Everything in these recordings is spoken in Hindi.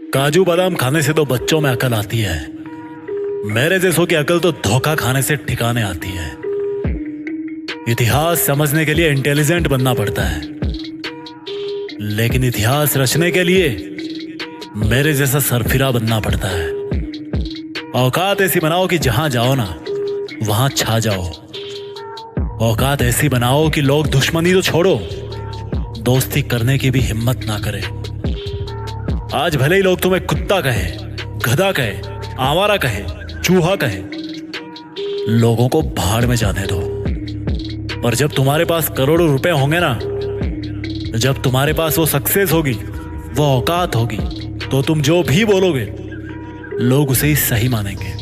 काजू बादाम खाने से तो बच्चों में अकल आती है। मेरे जैसों की अकल तो धोखा खाने से ठिकाने आती है। इतिहास समझने के लिए इंटेलिजेंट बनना पड़ता है, लेकिन इतिहास रचने के लिए मेरे जैसा सरफिरा बनना पड़ता है। औकात ऐसी बनाओ कि जहां जाओ ना वहां छा जाओ। औकात ऐसी बनाओ कि लोग दुश्मनी तो छोड़ो, दोस्ती करने की भी हिम्मत ना करें। आज भले ही लोग तुम्हें कुत्ता कहे, गधा कहे, आवारा कहे, चूहा कहे, लोगों को भाड़ में जाने दो। पर जब तुम्हारे पास करोड़ों रुपए होंगे ना, जब तुम्हारे पास वो सक्सेस होगी, वो औकात होगी, तो तुम जो भी बोलोगे लोग उसे ही सही मानेंगे।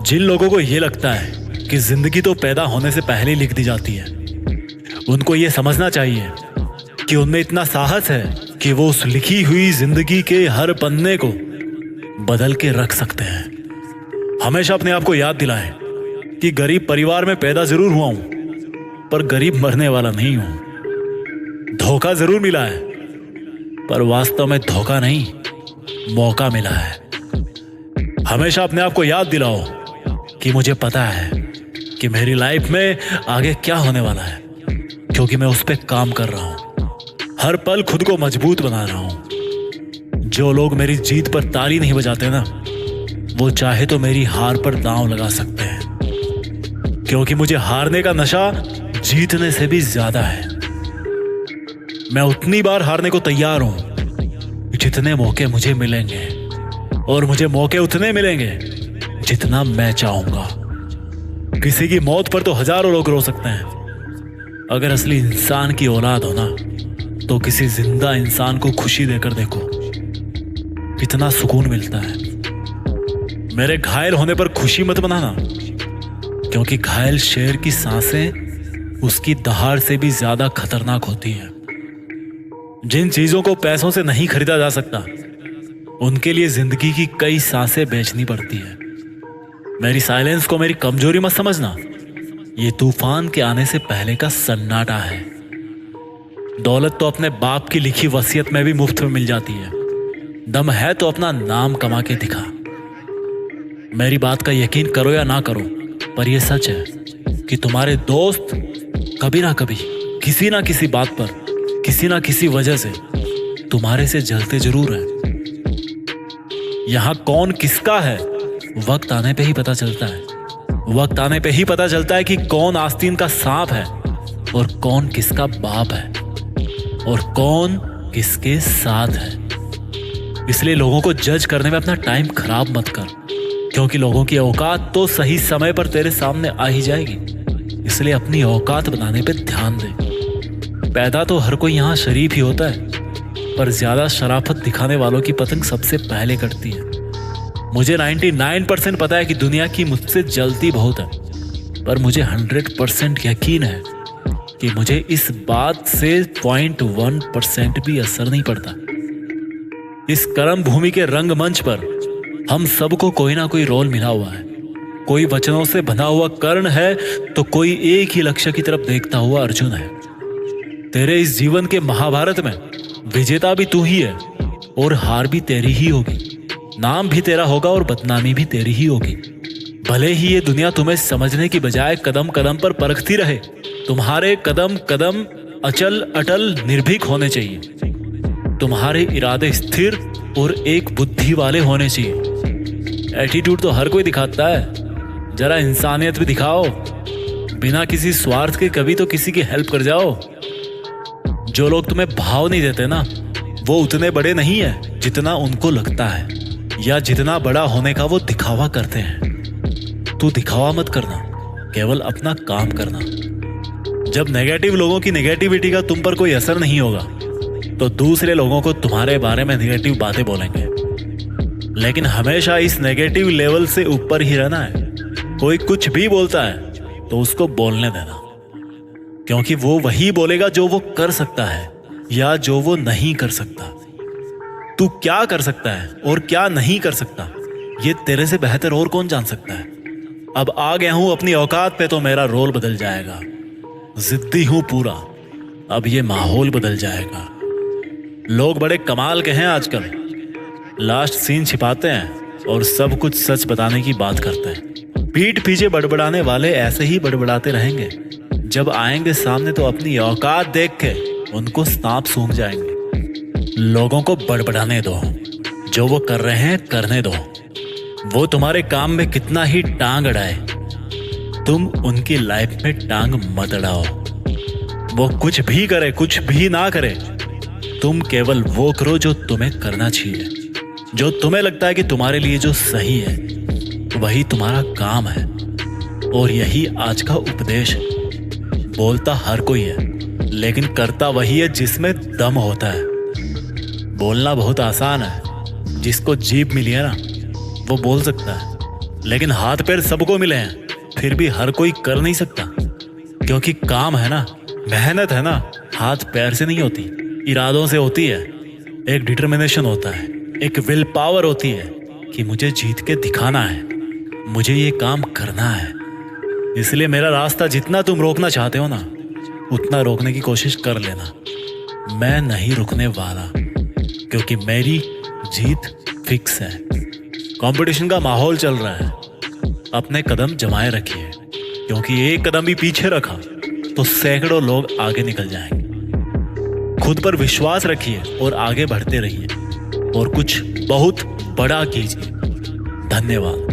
जिन लोगों को यह लगता है कि जिंदगी तो पैदा होने से पहले लिख दी जाती है, उनको यह समझना चाहिए कि उनमें इतना साहस है कि वो उस लिखी हुई जिंदगी के हर पन्ने को बदल के रख सकते हैं। हमेशा अपने आप को याद दिलाएं कि गरीब परिवार में पैदा जरूर हुआ हूं, पर गरीब मरने वाला नहीं हूं। धोखा जरूर मिला है, पर वास्तव में धोखा नहीं, मौका मिला है। हमेशा अपने आप को याद दिलाओ कि मुझे पता है कि मेरी लाइफ में आगे क्या होने वाला है, क्योंकि मैं उस पर काम कर रहा हूं। हर पल खुद को मजबूत बना रहा हूं। जो लोग मेरी जीत पर ताली नहीं बजाते ना, वो चाहे तो मेरी हार पर दांव लगा सकते हैं, क्योंकि मुझे हारने का नशा जीतने से भी ज्यादा है। मैं उतनी बार हारने को तैयार हूं जितने मौके मुझे मिलेंगे, और मुझे मौके उतने मिलेंगे जितना मैं चाहूंगा। किसी की मौत पर तो हजारों लोग रो सकते हैं, अगर असली इंसान की औलाद हो ना, तो किसी जिंदा इंसान को खुशी देकर देखो, कितना सुकून मिलता है। मेरे घायल होने पर खुशी मत मनाना, क्योंकि घायल शेर की सांसें उसकी दहाड़ से भी ज्यादा खतरनाक होती है। जिन चीजों को पैसों से नहीं खरीदा जा सकता, उनके लिए जिंदगी की कई सांसें बेचनी पड़ती है। मेरी साइलेंस को मेरी कमजोरी मत समझना, ये तूफान के आने से पहले का सन्नाटा है। दौलत तो अपने बाप की लिखी वसीयत में भी मुफ्त में मिल जाती है। दम है तो अपना नाम कमा के दिखा। मेरी बात का यकीन करो या ना करो, पर यह सच है कि तुम्हारे दोस्त कभी ना कभी किसी ना किसी बात पर, किसी ना किसी वजह से तुम्हारे से जलते जरूर हैं। यहां कौन किसका है वक्त आने पे ही पता चलता है। वक्त आने पे ही पता चलता है कि कौन आस्तीन का सांप है और कौन किसका बाप है, और कौन किसके साथ है। इसलिए लोगों को जज करने में अपना टाइम खराब मत कर, क्योंकि लोगों की औकात तो सही समय पर तेरे सामने आ ही जाएगी। इसलिए अपनी औकात बनाने पे ध्यान दे। पैदा तो हर कोई यहाँ शरीफ ही होता है, पर ज्यादा शराफत दिखाने वालों की पतंग सबसे पहले कटती है। मुझे 99% पता है कि दुनिया की मुझसे जलती बहुत है, पर मुझे 100% यकीन है कि मुझे इस बात से 0.1% भी असर नहीं पड़ता। इस कर्म भूमि के रंगमंच पर हम सबको कोई ना कोई रोल मिला हुआ है। कोई वचनों से बंधा हुआ कर्ण है, तो कोई एक ही लक्ष्य की तरफ देखता हुआ अर्जुन है। तेरे इस जीवन के महाभारत में विजेता भी तू ही है, और हार भी तेरी ही होगी। नाम भी तेरा होगा और बदनामी भी तेरी ही होगी। भले ही ये दुनिया तुम्हें समझने की बजाय कदम कदम पर परखती रहे, तुम्हारे कदम कदम अचल अटल निर्भीक होने चाहिए। तुम्हारे इरादे स्थिर और एक बुद्धि वाले होने चाहिए। एटीट्यूड तो हर कोई दिखाता है, जरा इंसानियत भी दिखाओ। बिना किसी स्वार्थ के कभी तो किसी की हेल्प कर जाओ। जो लोग तुम्हें भाव नहीं देते ना, वो उतने बड़े नहीं है जितना उनको लगता है, या जितना बड़ा होने का वो दिखावा करते हैं। तू दिखावा मत करना, केवल अपना काम करना। जब नेगेटिव लोगों की नेगेटिविटी का तुम पर कोई असर नहीं होगा, तो दूसरे लोगों को तुम्हारे बारे में नेगेटिव बातें बोलेंगे। लेकिन हमेशा इस नेगेटिव लेवल से ऊपर ही रहना है। कोई कुछ भी बोलता है तो उसको बोलने देना, क्योंकि वो वही बोलेगा जो वो कर सकता है या जो वो नहीं कर सकता। तू क्या कर सकता है और क्या नहीं कर सकता, ये तेरे से बेहतर और कौन जान सकता है। अब आ गया हूं अपनी औकात पे, तो मेरा रोल बदल जाएगा। जिद्दी हूं पूरा, अब ये माहौल बदल जाएगा। लोग बड़े कमाल के हैं आजकल, लास्ट सीन छिपाते हैं और सब कुछ सच बताने की बात करते हैं। पीठ पीछे बड़बड़ाने वाले ऐसे ही बड़बड़ाते रहेंगे। जब आएंगे सामने तो अपनी औकात देख के उनको सांप सूंघ जाएंगे। लोगों को बड़बड़ाने दो, जो वो कर रहे हैं करने दो। वो तुम्हारे काम में कितना ही टांग अड़ाए, तुम उनकी लाइफ में टांग मत अड़ाओ। वो कुछ भी करे कुछ भी ना करे, तुम केवल वो करो जो तुम्हें करना चाहिए। जो तुम्हें लगता है कि तुम्हारे लिए जो सही है वही तुम्हारा काम है। और यही आज का उपदेश है। बोलता हर कोई है लेकिन करता वही है जिसमें दम होता है। बोलना बहुत आसान है, जिसको जीभ मिली है ना वो बोल सकता है, लेकिन हाथ पैर सबको मिले हैं फिर भी हर कोई कर नहीं सकता। क्योंकि काम है ना, मेहनत है ना, हाथ पैर से नहीं होती, इरादों से होती है। एक डिटर्मिनेशन होता है, एक विल पावर होती है कि मुझे जीत के दिखाना है, मुझे ये काम करना है। इसलिए मेरा रास्ता जितना तुम रोकना चाहते हो ना उतना रोकने की कोशिश कर लेना। मैं नहीं रुकने वाला क्योंकि मेरी जीत फिक्स है। कंपटीशन का माहौल चल रहा है, अपने कदम जमाए रखिए क्योंकि एक कदम भी पीछे रखा तो सैकड़ों लोग आगे निकल जाएंगे। खुद पर विश्वास रखिए और आगे बढ़ते रहिए और कुछ बहुत बड़ा कीजिए। धन्यवाद।